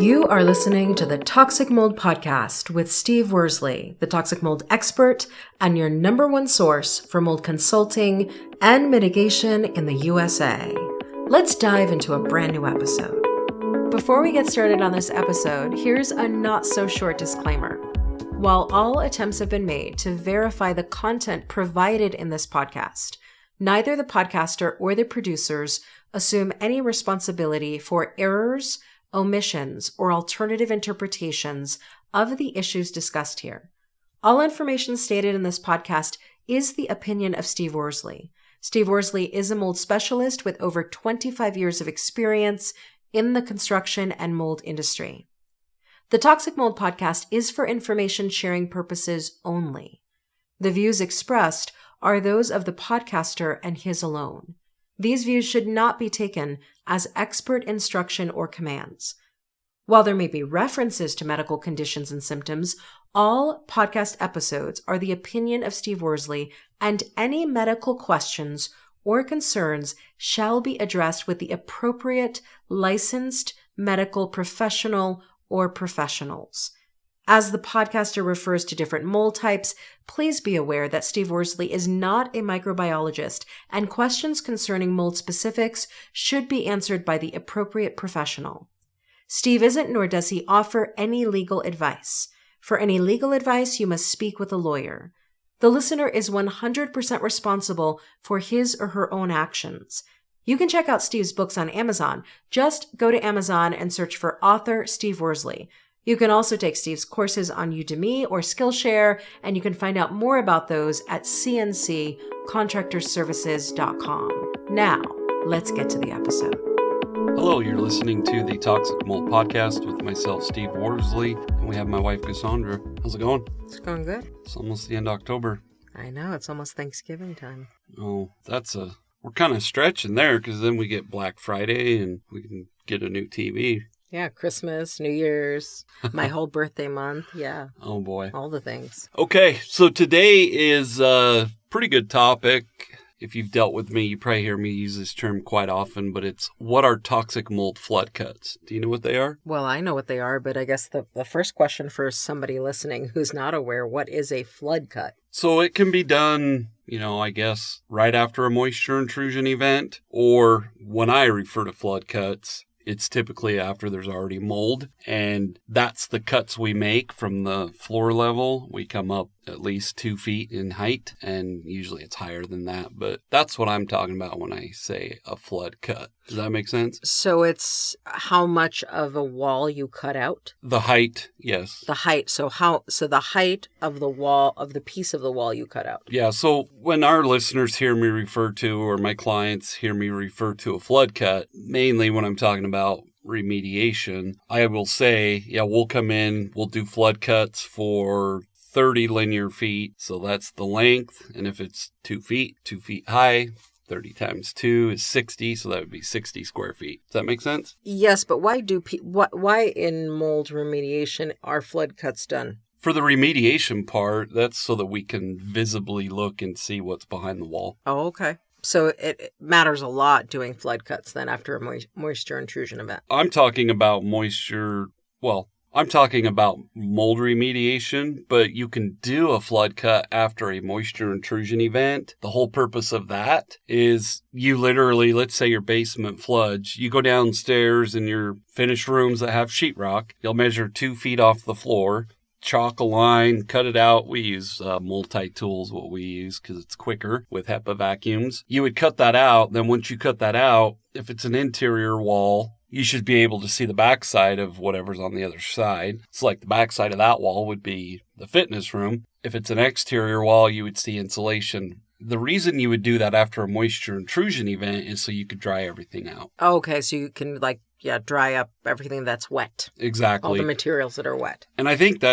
You are listening to the Toxic Mold Podcast with Steve Worsley, the toxic mold expert and your number one source for mold consulting and mitigation in the USA. Let's dive into a brand new episode. Before we get started on this episode, here's a not so short disclaimer. While all attempts have been made to verify the content provided in this podcast, neither the podcaster or the producers assume any responsibility for errors, omissions, or alternative interpretations of the issues discussed here. All information stated in this podcast is the opinion of Steve Worsley. Steve Worsley is a mold specialist with over 25 years of experience in the construction and mold industry. The Toxic Mold Podcast is for information sharing purposes only. The views expressed are those of the podcaster and his alone. These views should not be taken as expert instruction or commands. While there may be references to medical conditions and symptoms, all podcast episodes are the opinion of Steve Worsley, and any medical questions or concerns shall be addressed with the appropriate licensed medical professional or professionals. As the podcaster refers to different mold types, please be aware that Steve Worsley is not a microbiologist, and questions concerning mold specifics should be answered by the appropriate professional. Steve isn't, nor does he offer any legal advice. For any legal advice, you must speak with a lawyer. The listener is 100% responsible for his or her own actions. You can check out Steve's books on Amazon. Just go to Amazon and search for author Steve Worsley. You can also take Steve's courses on Udemy or Skillshare, and you can find out more about those at cnccontractorservices.com. Now, let's get to the episode. Hello, you're listening to the Toxic Mold Podcast with myself, Steve Worsley, and we have my wife, Cassandra. How's it going? It's going good. It's almost the end of October. I know, it's almost Thanksgiving time. Oh, we're kind of stretching there, because then we get Black Friday and we can get a new TV. Yeah, Christmas, New Year's, my whole birthday month, yeah. Oh, boy. All the things. Okay, so today is a pretty good topic. If you've dealt with me, you probably hear me use this term quite often, but it's what are toxic mold flood cuts? Do you know what they are? Well, I know what they are, but I guess the first question for somebody listening who's not aware, what is a flood cut? So it can be done, I guess, right after a moisture intrusion event, or when I refer to flood cuts, it's typically after there's already mold, and that's the cuts we make from the floor level. We come up at least 2 feet in height, and usually it's higher than that, but that's what I'm talking about when I say a flood cut. Does that make sense? So it's how much of a wall you cut out? The height, yes. The height. So the height of the wall, of the piece of the wall you cut out. Yeah, so when our listeners hear me refer to, or my clients hear me refer to a flood cut, mainly when I'm talking about remediation, I will say, we'll come in, we'll do flood cuts for 30 linear feet. So that's the length. And if it's 2 feet high, 30 times 2 is 60. So that would be 60 square feet. Does that make sense? Yes, but why in mold remediation are flood cuts done? For the remediation part, that's so that we can visibly look and see what's behind the wall. Oh, okay. So it matters a lot doing flood cuts then after a moisture intrusion event. I'm talking about I'm talking about mold remediation, but you can do a flood cut after a moisture intrusion event. The whole purpose of that is you literally, let's say your basement floods, you go downstairs in your finished rooms that have sheetrock, you'll measure 2 feet off the floor, chalk a line, cut it out. We use multi-tools, what we use, because it's quicker with HEPA vacuums. You would cut that out. Then once you cut that out, if it's an interior wall, you should be able to see the backside of whatever's on the other side. So like the backside of that wall would be the fitness room. If it's an exterior wall, you would see insulation. The reason you would do that after a moisture intrusion event is so you could dry everything out. Okay, so you can dry up everything that's wet. Exactly. All the materials that are wet. And I think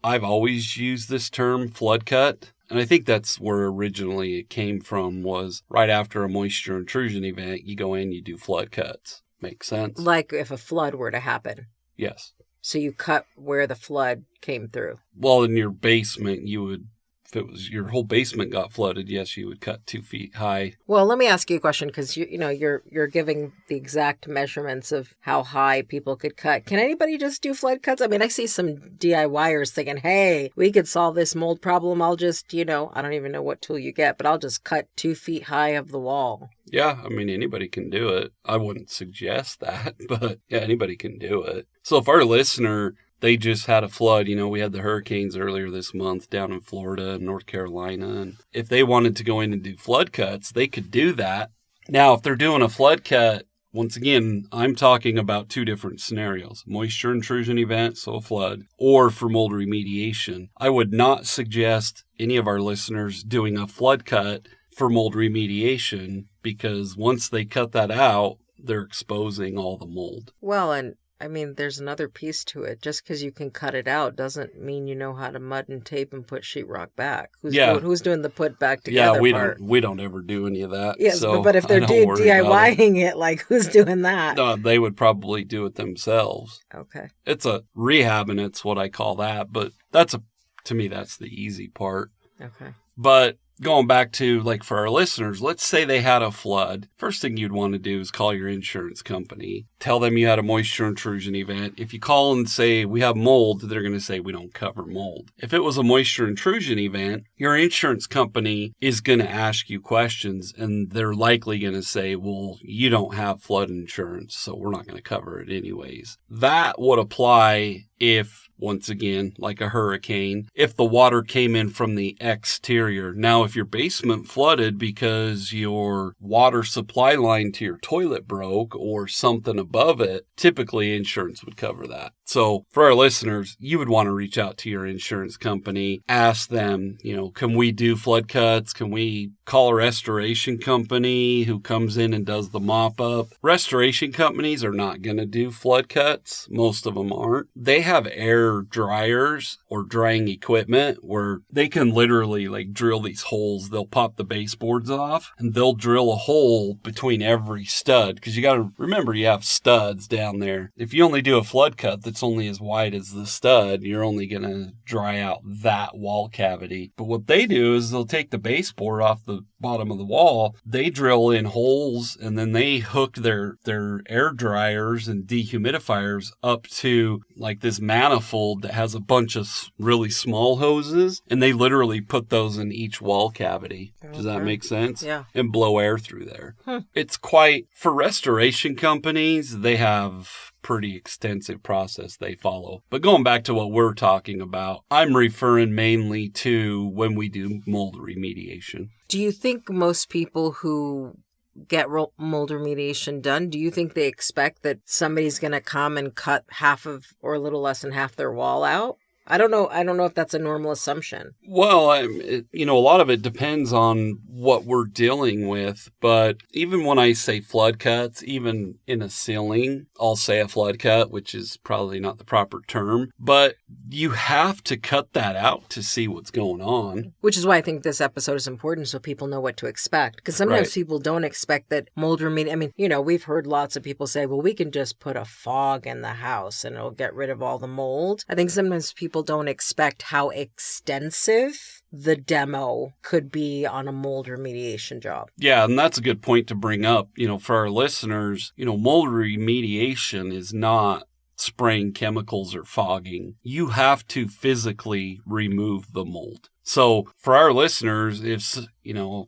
I've always used this term flood cut. And I think that's where originally it came from, was right after a moisture intrusion event, you go in, you do flood cuts. Makes sense? Like if a flood were to happen. Yes. So you cut where the flood came through. Well, in your basement, you would If it was your whole basement got flooded, yes, you would cut 2 feet high. Well, let me ask you a question, because you're giving the exact measurements of how high people could cut. Can anybody just do flood cuts? I mean, I see some DIYers thinking, hey, we could solve this mold problem. I'll just, I don't even know what tool you get, but I'll just cut 2 feet high of the wall. Yeah, I mean, anybody can do it. I wouldn't suggest that, but yeah, anybody can do it. So if our listener, they just had a flood, we had the hurricanes earlier this month down in Florida and North Carolina. And if they wanted to go in and do flood cuts, they could do that. Now, if they're doing a flood cut, once again, I'm talking about 2 different scenarios: moisture intrusion event, so a flood, or for mold remediation. I would not suggest any of our listeners doing a flood cut for mold remediation, because once they cut that out, they're exposing all the mold. Well, and I mean, there's another piece to it. Just because you can cut it out doesn't mean you know how to mud and tape and put sheetrock back. Who's doing the put back together part? We don't ever do any of that. Yes, so but if they're DIYing it, like, who's doing that? They would probably do it themselves. Okay. It's a rehab, and it's what I call that. But to me, that's the easy part. Okay. But going back to, like, for our listeners, let's say they had a flood. First thing you'd want to do is call your insurance company. Tell them you had a moisture intrusion event. If you call and say, we have mold, they're going to say, we don't cover mold. If it was a moisture intrusion event, your insurance company is going to ask you questions, and they're likely going to say, well, you don't have flood insurance, so we're not going to cover it anyways. That would apply if, once again, like a hurricane, if the water came in from the exterior. Now, if your basement flooded because your water supply line to your toilet broke or something above it, typically insurance would cover that. So for our listeners, you would want to reach out to your insurance company, ask them, can we do flood cuts? Can we call a restoration company who comes in and does the mop up? Restoration companies are not going to do flood cuts. Most of them aren't. They have air dryers or drying equipment where they can literally drill these holes. They'll pop the baseboards off and they'll drill a hole between every stud, because you got to remember you have studs down there. If you only do a flood cut that's only as wide as the stud, you're only going to dry out that wall cavity. But what they do is they'll take the baseboard off the bottom of the wall, they drill in holes, and then they hook their air dryers and dehumidifiers up to this manifold that has a bunch of really small hoses, and they literally put those in each wall cavity. Okay. Does that make sense? Yeah. And blow air through there. It's for restoration companies, they have pretty extensive process they follow. But going back to what we're talking about, I'm referring mainly to when we do mold remediation. Do you think most people who get mold remediation done, do you think they expect that somebody's going to come and cut half of or a little less than half their wall out? I don't know if that's a normal assumption. Well, a lot of it depends on what we're dealing with. But even when I say flood cuts, even in a ceiling, I'll say a flood cut, which is probably not the proper term. But you have to cut that out to see what's going on. Which is why I think this episode is important, so people know what to expect. Because sometimes people don't expect that mold remediation. I mean, we've heard lots of people say, well, we can just put a fog in the house and it'll get rid of all the mold. I think sometimes people don't expect how extensive the demo could be on a mold remediation job. Yeah, and that's a good point to bring up. For our listeners, mold remediation is not spraying chemicals or fogging. You have to physically remove the mold. So for our listeners, if,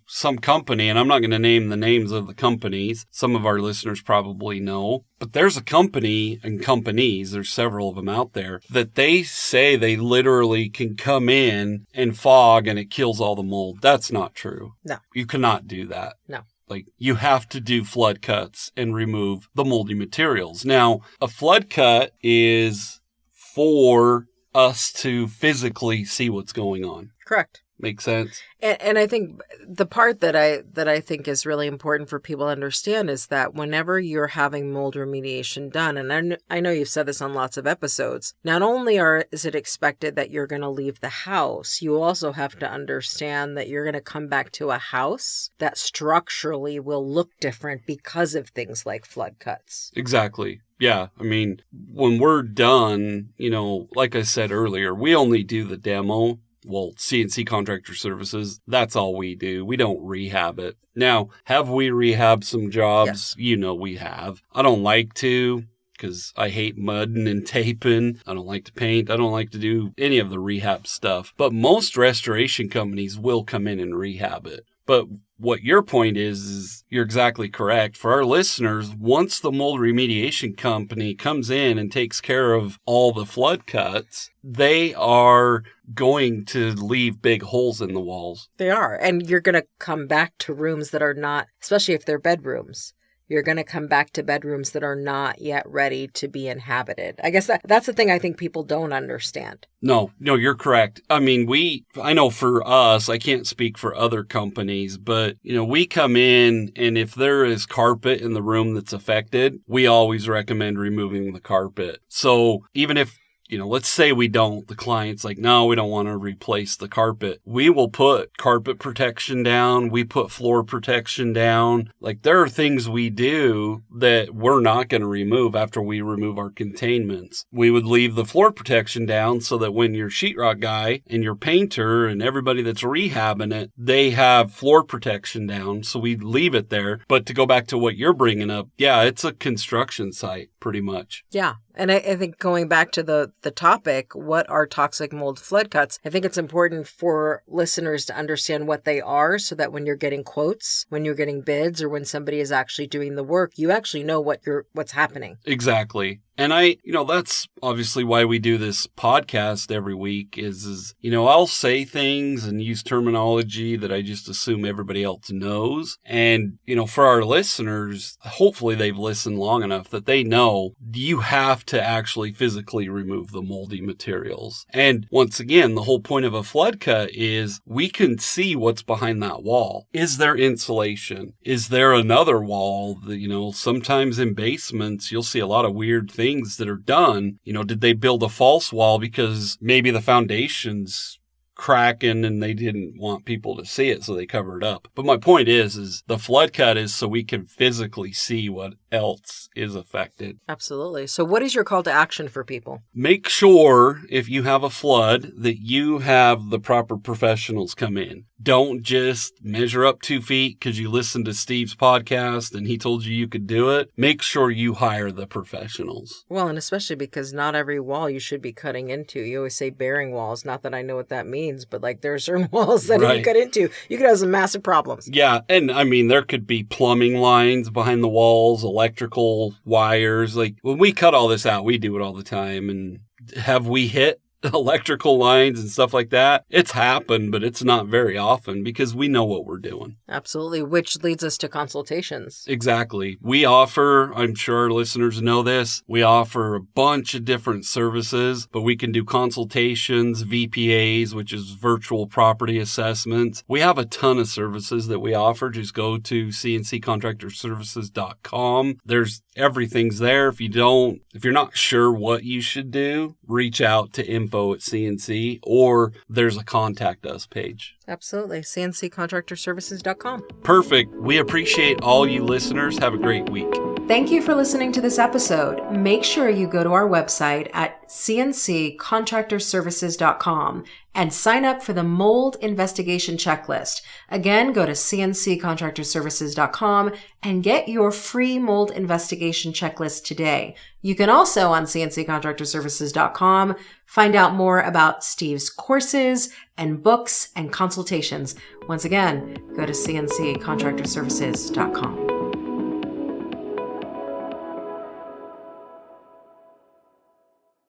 some company, and I'm not going to name the names of the companies, some of our listeners probably know, but there's a company and companies, there's several of them out there, that they say they literally can come in and fog and it kills all the mold. That's not true. No. You cannot do that. No. You have to do flood cuts and remove the moldy materials. Now, a flood cut is for us to physically see what's going on. Correct. Makes sense. And I think the part that I think is really important for people to understand is that whenever you're having mold remediation done, and I know you've said this on lots of episodes, not only is it expected that you're going to leave the house, you also have to understand that you're going to come back to a house that structurally will look different because of things like flood cuts. Exactly. Yeah. I mean, when we're done, like I said earlier, we only do the demo. Well, CNC Contractor Services, that's all we do. We don't rehab it. Now, have we rehabbed some jobs? Yes. We have. I don't like to, because I hate mudding and taping. I don't like to paint. I don't like to do any of the rehab stuff. But most restoration companies will come in and rehab it. But what your point is you're exactly correct. For our listeners, once the mold remediation company comes in and takes care of all the flood cuts, they are going to leave big holes in the walls. They are. And you're going to come back to rooms that are not, especially if they're bedrooms. You're going to come back to bedrooms that are not yet ready to be inhabited. I guess that's the thing I think people don't understand. No, you're correct. I mean, I know for us, I can't speak for other companies, but, we come in and if there is carpet in the room that's affected, we always recommend removing the carpet. So even if let's say we don't, the client's like, no, we don't want to replace the carpet. We will put carpet protection down. We put floor protection down. Like there are things we do that we're not going to remove after we remove our containments. We would leave the floor protection down so that when your sheetrock guy and your painter and everybody that's rehabbing it, they have floor protection down. So we leave it there. But to go back to what you're bringing up, yeah, it's a construction site pretty much. Yeah. And I think going back to the topic, what are toxic mold flood cuts? I think it's important for listeners to understand what they are so that when you're getting quotes, when you're getting bids, or when somebody is actually doing the work, you actually know what's happening. Exactly. And that's obviously why we do this podcast every week is I'll say things and use terminology that I just assume everybody else knows. And, for our listeners, hopefully they've listened long enough that they know you have to actually physically remove the moldy materials. And once again, the whole point of a flood cut is we can see what's behind that wall. Is there insulation? Is there another wall that, sometimes in basements, you'll see a lot of weird things that are done. Did they build a false wall because maybe the foundation's cracking and they didn't want people to see it, so they cover it up? But my point is the flood cut is so we can physically see what else is affected. Absolutely. So what is your call to action for people? Make sure if you have a flood that you have the proper professionals come in. Don't just measure up 2 feet because you listened to Steve's podcast and he told you could do it. Make sure you hire the professionals. Well, and especially because not every wall you should be cutting into. You always say bearing walls. Not that I know what that means, but there are certain walls that if you cut into, you could have some massive problems. Yeah. And there could be plumbing lines behind the walls, electrical wires. When we cut all this out, we do it all the time. And have we hit electrical lines and stuff like that? It's happened, but it's not very often because we know what we're doing. Absolutely, which leads us to consultations. Exactly. We offer, I'm sure our listeners know this, we offer a bunch of different services, but we can do consultations, VPAs, which is virtual property assessments. We have a ton of services that we offer. Just go to cnccontractorservices.com. Everything's there. If you're not sure what you should do, reach out to info@CNC, or there's a contact us page. Absolutely. cnccontractorservices.com. Perfect. We appreciate all you listeners. Have a great week. Thank you for listening to this episode. Make sure you go to our website at cnccontractorservices.com and sign up for the mold investigation checklist. Again, go to cnccontractorservices.com and get your free mold investigation checklist today. You can also on cnccontractorservices.com find out more about Steve's courses and books and consultations. Once again, go to cnccontractorservices.com.